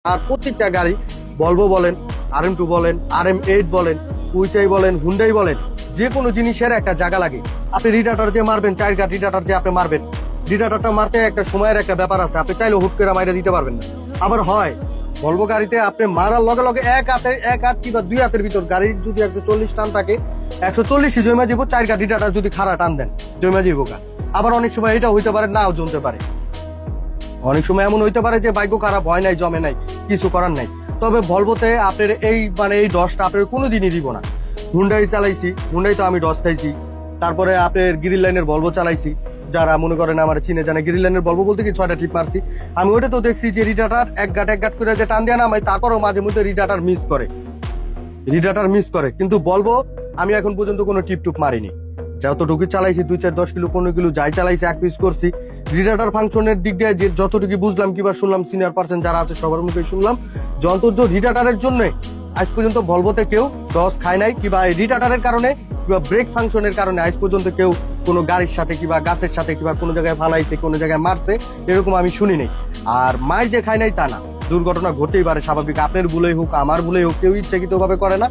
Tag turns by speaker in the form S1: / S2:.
S1: আর প্রত্যেকটা গাড়ি ভলভো বলেন, RM2 বলেন, RM8 বলেন, উইচাই বলেন, হুন্ডাই বলেন, যে কোনো জিনিসের একটা জায়গা লাগে। আপনি রিটার্টার যে মারবেন, 4 কাঠ রিটার্টার যে আপনি মারবেন, রিটার্টারটা মারতে একটা সময়ের একটা ব্যাপার আছে। আপনি চাইলে হুট করে মাইরে দিতে পারবেন না। আবার হয় ভলভো গাড়িতে আপনি মারার লগে লগে এক হাত কিংবা 2 হাতের ভিতর গাড়ির যদি 140 টান থাকে, 140ই জমা দিব। 4 কাঠ রিটার্টার যদি খাড়া টান দেন, জমা দিব গা। আবার অনেক সময় এটা হইতে পারে, নাও জমতে পারে। অনেক সময় এমন হইতে পারে যে ভাগ্য খারাপ হয় নাই, জমে নাই, কিছু করার নাই। তবে ভলভোতে আপনার এই ডসটা আপনার কোনোদিনই দিব না। হুন্ডাই চালাইছি, হুন্ডাই তো আমি ডস খাইছি। তারপরে আপনার গ্রিল লাইনের ভলভো চালাইছি। যারা মনে করেন আমার চিনে জানে, গ্রিল লাইনের ভলভো বলতে কি 6টা টিপ মারছি আমি। ওইটা তো দেখছি যে রিটার্টার এক গাট করে যে টান দেয়া নামাই, তারপরেও মাঝে মধ্যে রিটার্টার মিস করে। কিন্তু ভলভো আমি এখন পর্যন্ত কোনো টিপ টুপ মারিনি। যতটুকু চালাইছি 2, 4, 10 কিলো 15 কিলো যাই চালাইছি, এক পিস করছি। রিটার্টার ফাংশনের দিক দিয়ে যে যতটুকু বুঝলাম কিংবা শুনলাম, সিনিয়র পার্সন যারা আছে সবার মুখে শুনলাম, যন্ত্র রিটার্টারের জন্য আজ পর্যন্ত ভলভোতে কেউ ডস খায় নাই, কিংবা এই রিটার্টারের কারণে কিংবা ব্রেক ফাংশনের কারণে আজ পর্যন্ত কেউ কোনো গাড়ির সাথে কিংবা গাছের সাথে কিংবা কোনো জায়গায় ফালাইছে, কোনো জায়গায় মারছে, এরকম আমি শুনি নাই। আর মায়ের যে খায় নাই তা না, দুর্ঘটনা ঘটেই পারে, স্বাভাবিক। আপনার ভুলেই হোক, আমার ভুলেই হোক, কেউ ইচ্ছাকৃত ভাবে করে না।